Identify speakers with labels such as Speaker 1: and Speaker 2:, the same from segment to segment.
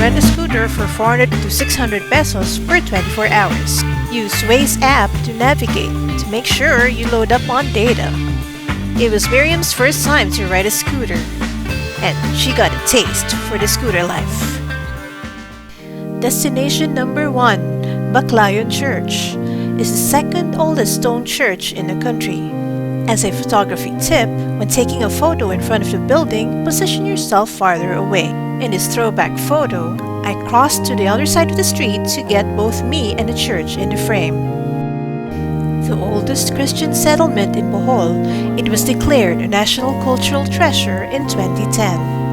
Speaker 1: rent a scooter for 400 to 600 pesos per 24 hours. Use Waze app to navigate to make sure you load up on data. It was Miriam's first time to ride a scooter, and she got a taste for the scooter life. Destination number 1, Claren Church, is the second oldest stone church in the country. As a photography tip, when taking a photo in front of the building, position yourself farther away. In this throwback photo, I crossed to the other side of the street to get both me and the church in the frame. The oldest Christian settlement in Bohol, it was declared a National Cultural Treasure in 2010.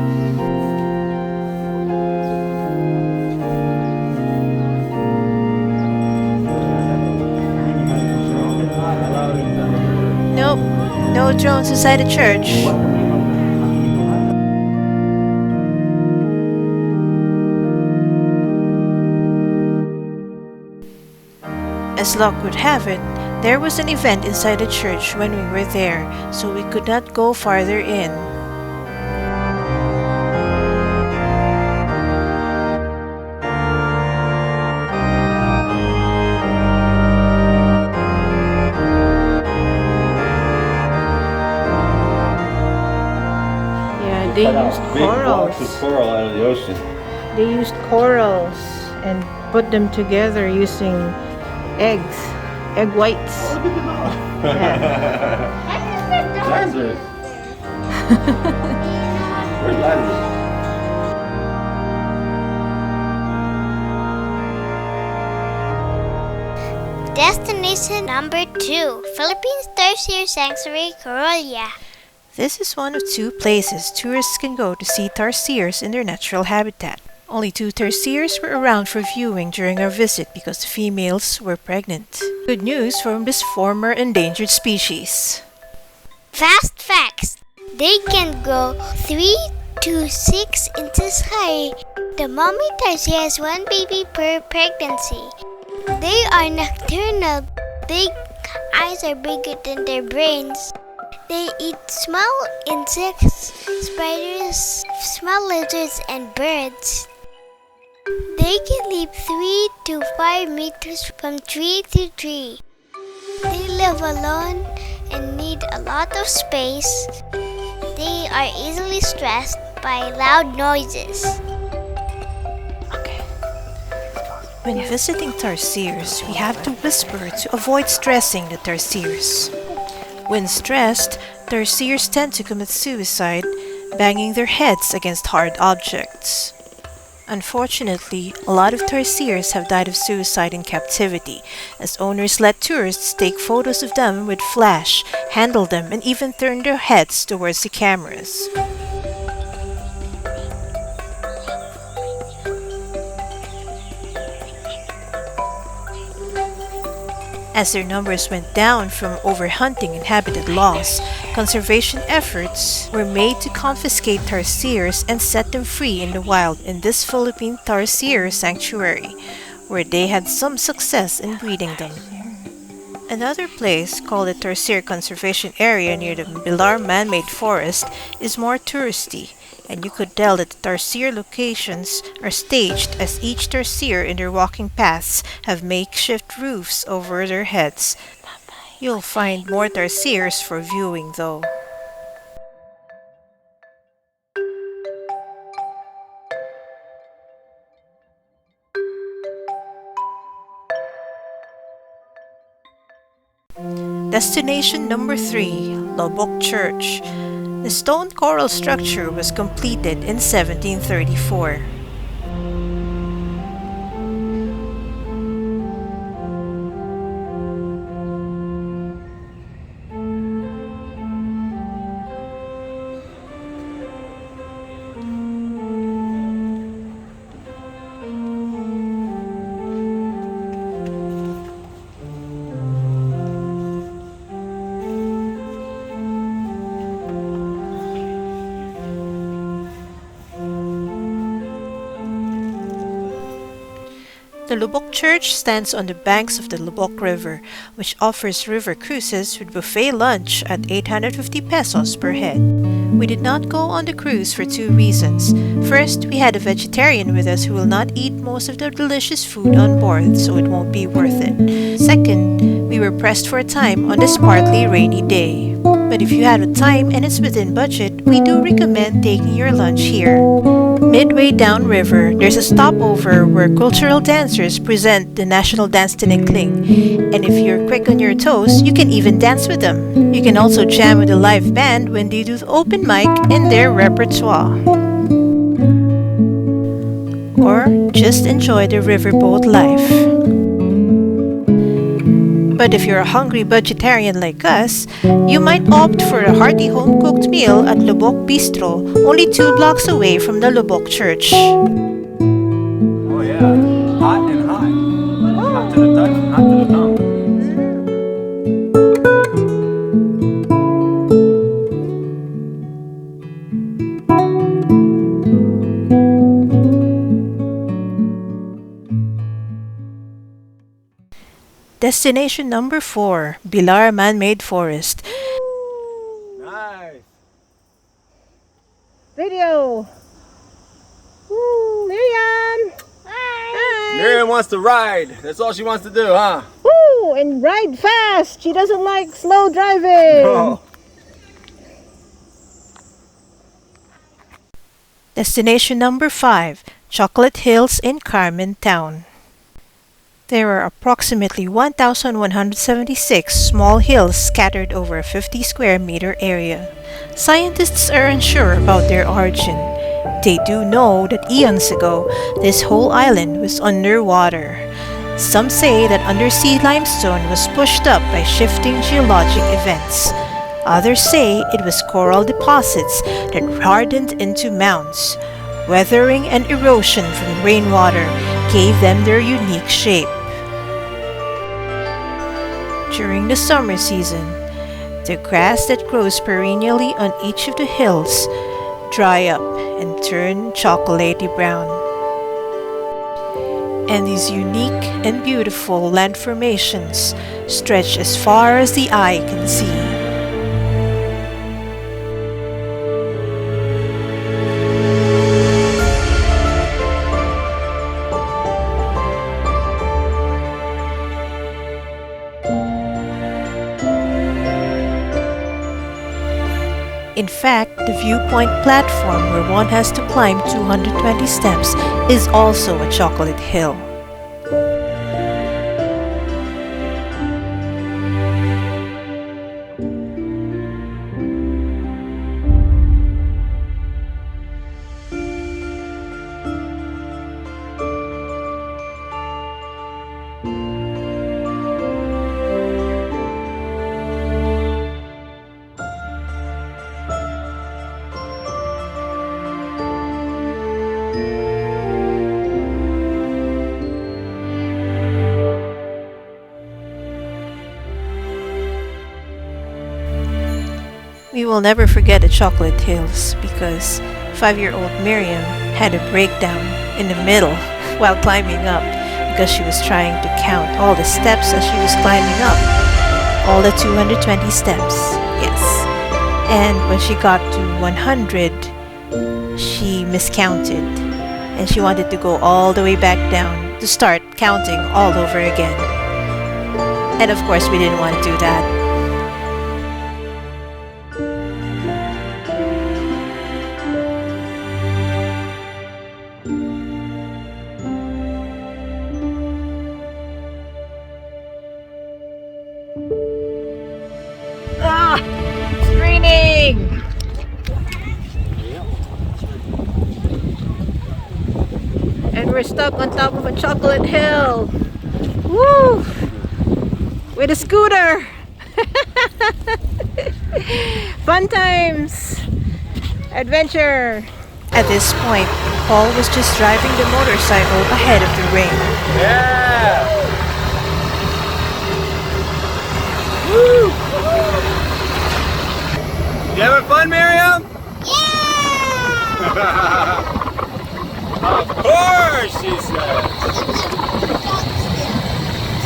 Speaker 1: Nope, no drones inside the church. As luck would have it, there was an event inside the church when we were there, so we could not go farther in. Yeah, they used corals.
Speaker 2: Big blocks of coral out of the ocean.
Speaker 1: They used corals and put them together using egg whites.
Speaker 2: Oh, look at the dog.
Speaker 1: Yeah.
Speaker 2: Lazarus. Where's Lazarus?
Speaker 3: Destination number 2, Philippines Tarsier Sanctuary, Corolla.
Speaker 1: This is one of 2 places tourists can go to see tarsiers in their natural habitat. Only 2 tarsiers were around for viewing during our visit because the females were pregnant. Good news from this former endangered species.
Speaker 3: Fast facts. They can grow 3 to 6 inches high. The mommy tarsier has 1 baby per pregnancy. They are nocturnal. Their eyes are bigger than their brains. They eat small insects, spiders, small lizards, and birds. They can leap 3 to 5 meters from tree to tree. They live alone and need a lot of space. They are easily stressed by loud noises.
Speaker 1: When visiting tarsiers, we have to whisper to avoid stressing the tarsiers. When stressed, tarsiers tend to commit suicide, banging their heads against hard objects. Unfortunately, a lot of tarsiers have died of suicide in captivity, as owners let tourists take photos of them with flash, handle them, and even turn their heads towards the cameras. As their numbers went down from overhunting and habitat loss, conservation efforts were made to confiscate tarsiers and set them free in the wild in this Philippine Tarsier Sanctuary, where they had some success in breeding them. Another place, called the Tarsier Conservation Area near the Bilar Manmade Forest, is more touristy, and you could tell that the tarsier locations are staged as each tarsier in their walking paths have makeshift roofs over their heads. You'll find more tarsiers for viewing though. Destination number 3, Loboc Church. The stone coral structure was completed in 1734. The Loboc Church stands on the banks of the Lubock River, which offers river cruises with buffet lunch at 850 pesos per head. We did not go on the cruise for two reasons. First, we had a vegetarian with us who will not eat most of the delicious food on board, so it won't be worth it. Second, we were pressed for time on this partly rainy day. But if you have the time and it's within budget, we do recommend taking your lunch here. Midway downriver, there's a stopover where cultural dancers present the national dance Tinikling. And if you're quick on your toes, you can even dance with them. You can also jam with a live band when they do the open mic in their repertoire. Or just enjoy the riverboat life. But if you're a hungry vegetarian like us, you might opt for a hearty home-cooked meal at Lubock Bistro, only 2 blocks away from the Loboc Church.
Speaker 2: Oh yeah, hot and hot. Hot to the touch and hot to the tongue.
Speaker 1: Destination number 4, Bilar Manmade Forest.
Speaker 2: Nice.
Speaker 1: Video! Woo! Miriam!
Speaker 3: Hi!
Speaker 2: Miriam wants to ride. That's all she wants to do, huh?
Speaker 1: Woo! And ride fast! She doesn't like slow driving!
Speaker 2: Oh.
Speaker 1: Destination number 5, Chocolate Hills in Carmen Town. There are approximately 1,176 small hills scattered over a 50 square meter area. Scientists are unsure about their origin. They do know that eons ago, this whole island was underwater. Some say that undersea limestone was pushed up by shifting geologic events. Others say it was coral deposits that hardened into mounds. Weathering and erosion from rainwater gave them their unique shape. During the summer season, the grass that grows perennially on each of the hills dry up and turn chocolatey brown. And these unique and beautiful land formations stretch as far as the eye can see. In fact, the viewpoint platform where one has to climb 220 steps is also a chocolate hill. We will never forget the chocolate hills because 5-year-old Miriam had a breakdown in the middle while climbing up because she was trying to count all the steps as she was climbing up. All the 220 steps, yes. And when she got to 100, she miscounted and she wanted to go all the way back down to start counting all over again. And of course, we didn't want to do that. It's raining! And we're stuck on top of a chocolate hill. Woo! With a scooter! Fun times! Adventure! At this point, Paul was just driving the motorcycle ahead of the rain.
Speaker 2: Yeah!
Speaker 1: Woo!
Speaker 2: You having fun, Miriam?
Speaker 3: Yeah!
Speaker 2: Of course, she said.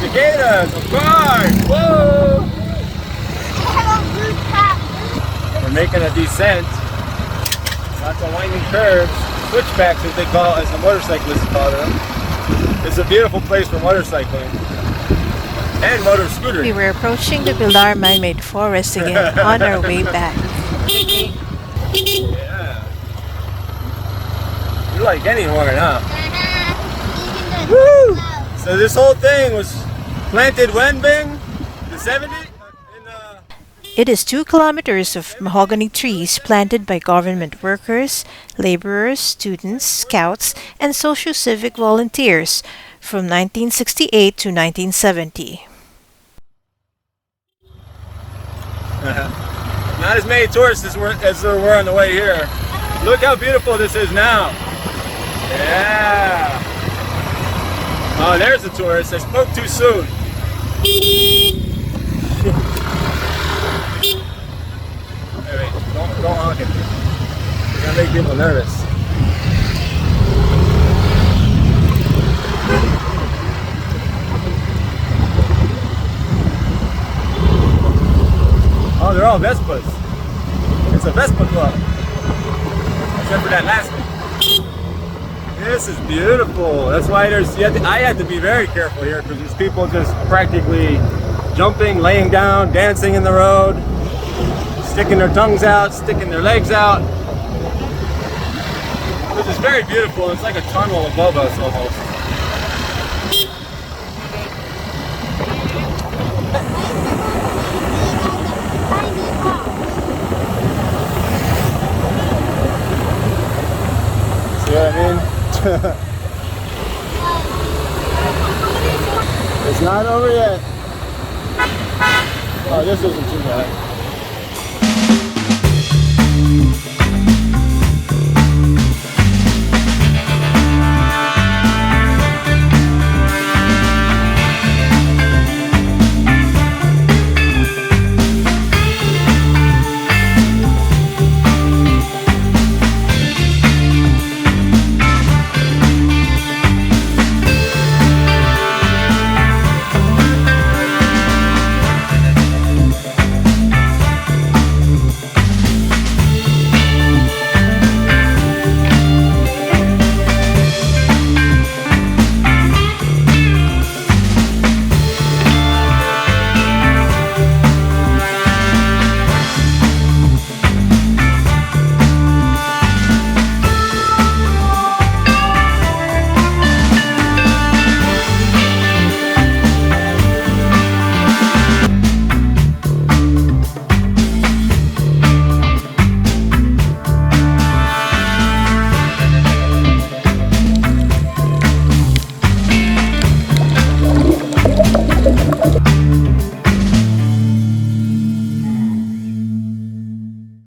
Speaker 2: Cicadas, of course. Whoa! We're making a descent Lots of winding curves, switchbacks as they call, as the motorcyclists call them. It's a beautiful place for motorcycling and motor scootering.
Speaker 1: We were approaching the Bilar Manmade Forest again on our way back.
Speaker 2: Yeah. You like any horn, huh? Woo! So this whole thing was planted when, Bing? The 70s?
Speaker 1: It is 2 kilometers of mahogany trees planted by government workers, laborers, students, scouts, and socio-civic volunteers from 1968 to 1970.
Speaker 2: Not as many tourists as there were on the way here. Look how beautiful this is now. Yeah. Oh, there's the tourist. I spoke too soon. Wait, don't honk at me. You're gonna make people nervous. Oh, they're all Vespas. It's a Vespa club. Except for that last one. This is beautiful. That's why I had to be very careful here because there's people just practically jumping, laying down, dancing in the road, sticking their tongues out, sticking their legs out. This is very beautiful. It's like a tunnel above us almost. See what I mean? It's not over yet. Oh, this isn't too bad.